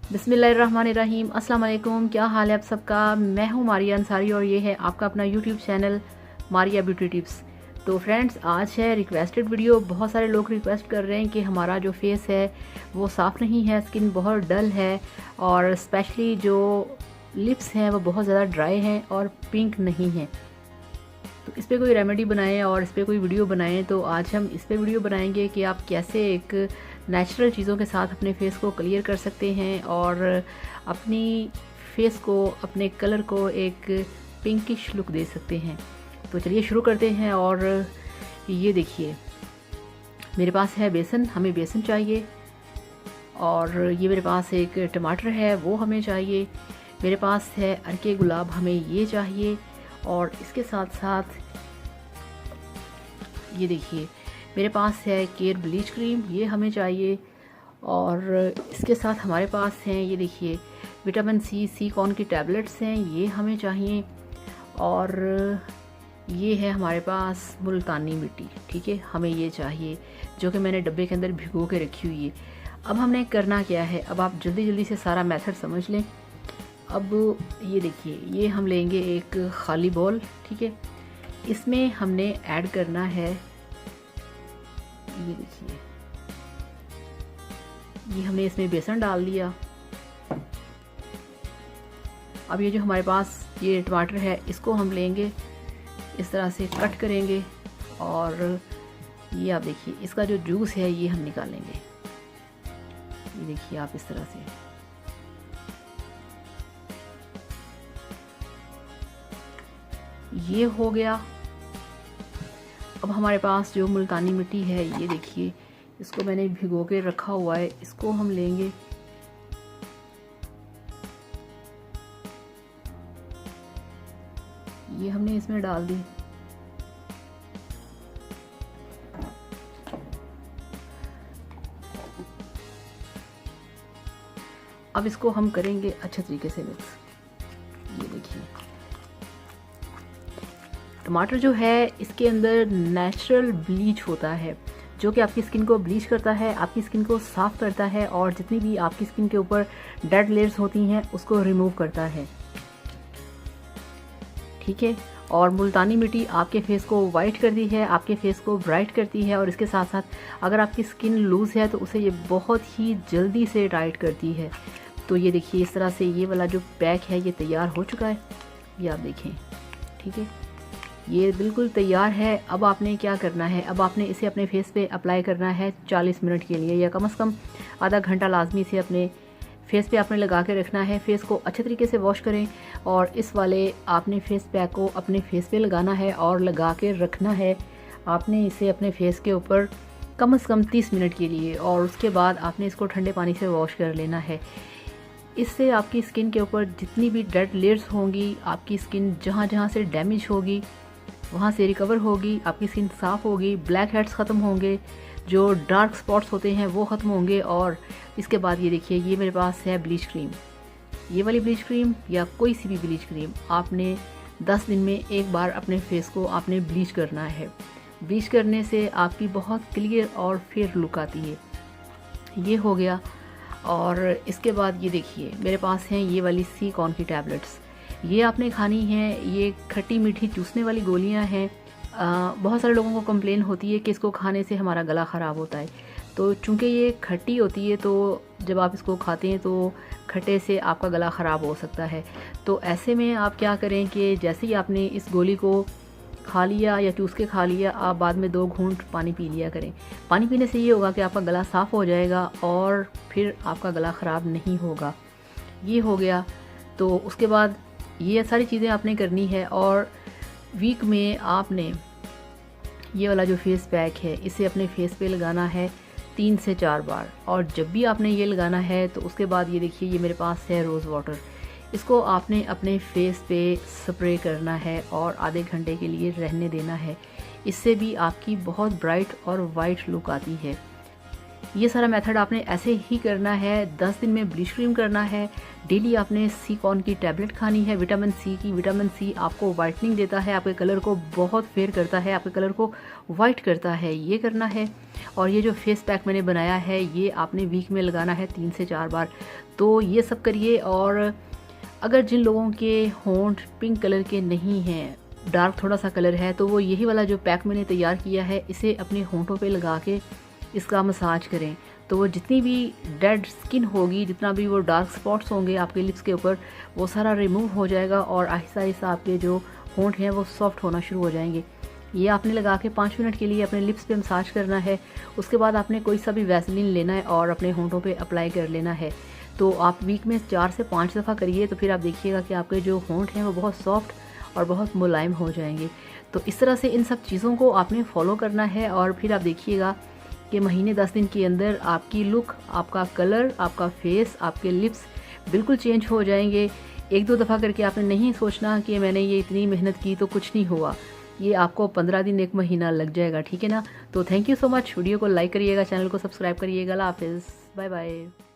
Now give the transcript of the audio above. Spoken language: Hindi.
बिस्मिल्लाहिर्रहमानिर्रहीम। अस्सलाम वालेकुम। क्या हाल है आप सबका। मैं हूँ मारिया अंसारी और ये है आपका अपना YouTube channel Maria beauty tips. तो फ्रेंड्स, आज है रिक्वेस्टेड वीडियो। बहुत सारे लोग रिक्वेस्ट कर रहे हैं कि हमारा जो फेस है वो साफ़ नहीं है, स्किन बहुत डल है और स्पेशली जो लिप्स हैं वो बहुत ज़्यादा ड्राई हैं और पिंक नहीं हैं। तो इस पर कोई रेमेडी बनाएं और इस पर कोई वीडियो बनाएं। तो आज हम इस पर वीडियो बनाएंगे कि आप कैसे एक नेचुरल चीज़ों के साथ अपने फेस को क्लियर कर सकते हैं और अपनी फेस को, अपने कलर को एक पिंकिश लुक दे सकते हैं। तो चलिए शुरू करते हैं। और ये देखिए, मेरे पास है बेसन, हमें बेसन चाहिए। और ये मेरे पास एक टमाटर है, वो हमें चाहिए। मेरे पास है अरके गुलाब, हमें ये चाहिए। और इसके साथ साथ ये देखिए, मेरे पास है केयर ब्लीच क्रीम, ये हमें चाहिए। और इसके साथ हमारे पास हैं, ये देखिए, विटामिन सी कॉन की टैबलेट्स हैं, ये हमें चाहिए। और ये है हमारे पास मुल्तानी मिट्टी, ठीक है, हमें ये चाहिए, जो कि मैंने डब्बे के अंदर भिगो के रखी हुई है। अब हमने करना क्या है, अब आप जल्दी जल्दी से सारा मेथड समझ लें। अब ये देखिए, ये हम लेंगे एक खाली बॉल, ठीक है। इसमें हमने ऐड करना है, ये देखिए, ये हमने इसमें बेसन डाल दिया। अब ये जो हमारे पास ये टमाटर है, इसको हम लेंगे, इस तरह से कट करेंगे और ये आप देखिए, इसका जो जूस है ये हम निकालेंगे। ये देखिए आप, इस तरह से। ये हो गया। अब हमारे पास जो मुल्तानी मिट्टी है, ये देखिए, इसको मैंने भिगो के रखा हुआ है, इसको हम लेंगे। ये हमने इसमें डाल दी। अब इसको हम करेंगे अच्छे तरीके से मिक्स। ये देखिए, टमाटर जो है इसके अंदर नेचुरल ब्लीच होता है, जो कि आपकी स्किन को ब्लीच करता है, आपकी स्किन को साफ़ करता है और जितनी भी आपकी स्किन के ऊपर डेड लेयर्स होती हैं उसको रिमूव करता है, ठीक है। और मुल्तानी मिट्टी आपके फेस को वाइट करती है, आपके फेस को ब्राइट करती है और इसके साथ साथ अगर आपकी स्किन लूज़ है तो उसे ये बहुत ही जल्दी से टाइट करती है। तो ये देखिए, इस तरह से ये वाला जो पैक है ये तैयार हो चुका है, ये आप देखें, ठीक है, ये बिल्कुल तैयार है। अब आपने क्या करना है, अब आपने इसे अपने फेस पे अप्लाई करना है 40 मिनट के लिए, या कम से कम आधा घंटा लाजमी से अपने फेस पे आपने लगा के रखना है। फेस को अच्छे तरीके से वॉश करें और इस वाले आपने फेस पैक को अपने फेस पे लगाना है और लगा के रखना है। आपने इसे अपने फेस के ऊपर कम से कम 30 मिनट के लिए, और उसके बाद आपने इसको ठंडे पानी से वॉश कर लेना है। इससे आपकी स्किन के ऊपर जितनी भी डेड लेयर्स होंगी, आपकी स्किन जहाँ जहाँ से डैमेज होगी वहाँ से रिकवर होगी, आपकी स्किन साफ़ होगी, ब्लैक हेड्स ख़त्म होंगे, जो डार्क स्पॉट्स होते हैं वो ख़त्म होंगे। और इसके बाद ये देखिए, ये मेरे पास है ब्लीच क्रीम। ये वाली ब्लीच क्रीम या कोई सी भी ब्लीच क्रीम आपने 10 दिन में एक बार अपने फेस को आपने ब्लीच करना है। ब्लीच करने से आपकी बहुत क्लियर और फेयर लुक आती है। ये हो गया। और इसके बाद ये देखिए, मेरे पास हैं ये वाली सी कॉन की टैबलेट्स, ये आपने खानी है। ये खट्टी मीठी चूसने वाली गोलियां हैं। बहुत सारे लोगों को कंप्लेन होती है कि इसको खाने से हमारा गला ख़राब होता है। तो चूंकि ये खट्टी होती है तो जब आप इसको खाते हैं तो खट्टे से आपका गला ख़राब हो सकता है। तो ऐसे में आप क्या करें कि जैसे ही आपने इस गोली को खा लिया या चूस के खा लिया, आप बाद में 2 घूंट पानी पी लिया करें। पानी पीने से ये होगा कि आपका गला साफ़ हो जाएगा और फिर आपका गला ख़राब नहीं होगा। ये हो गया। तो उसके बाद ये सारी चीज़ें आपने करनी है। और वीक में आपने ये वाला जो फेस पैक है इसे अपने फेस पे लगाना है 3 से 4 बार। और जब भी आपने ये लगाना है तो उसके बाद ये देखिए, ये मेरे पास है रोज़ वाटर, इसको आपने अपने फेस पे स्प्रे करना है और आधे घंटे के लिए रहने देना है। इससे भी आपकी बहुत ब्राइट और वाइट लुक आती है। ये सारा मेथड आपने ऐसे ही करना है। 10 दिन में ब्लीच क्रीम करना है। डेली आपने सी कॉर्न की टैबलेट खानी है विटामिन सी की। विटामिन सी आपको वाइटनिंग देता है, आपके कलर को बहुत फेयर करता है, आपके कलर को वाइट करता है। ये करना है। और ये जो फेस पैक मैंने बनाया है ये आपने वीक में लगाना है 3 से 4 बार। तो ये सब करिए। और अगर जिन लोगों के होंठ पिंक कलर के नहीं हैं, डार्क थोड़ा सा कलर है, तो वो यही वाला जो पैक मैंने तैयार किया है इसे अपने होंठों पे लगा के इसका मसाज करें। तो वो जितनी भी डेड स्किन होगी, जितना भी वो डार्क स्पॉट्स होंगे आपके लिप्स के ऊपर, वो सारा रिमूव हो जाएगा और आहिस्ता आहिस्ता आपके जो होंठ हैं वो सॉफ्ट होना शुरू हो जाएंगे। ये आपने लगा के 5 मिनट के लिए अपने लिप्स पे मसाज करना है। उसके बाद आपने कोई सा भी वैसलीन लेना है और अपने होंठों पे अप्लाई कर लेना है। तो आप वीक में 4 से 5 दफ़ा करिए, तो फिर आप देखिएगा कि आपके जो होंठ हैं वो बहुत सॉफ्ट और बहुत मुलायम हो जाएंगे। तो इस तरह से इन सब चीज़ों को आपने फॉलो करना है और फिर आप देखिएगा कि महीने 10 दिन के अंदर आपकी लुक, आपका कलर, आपका फेस, आपके लिप्स बिल्कुल चेंज हो जाएंगे। 1-2 दफ़ा करके आपने नहीं सोचना कि मैंने ये इतनी मेहनत की तो कुछ नहीं हुआ। ये आपको 15 दिन 1 महीना लग जाएगा, ठीक है ना। तो thank you so much. Video को लाइक करिएगा, चैनल को सब्सक्राइब करिएगा। अल्लाह हाफिज़, बाय बाय।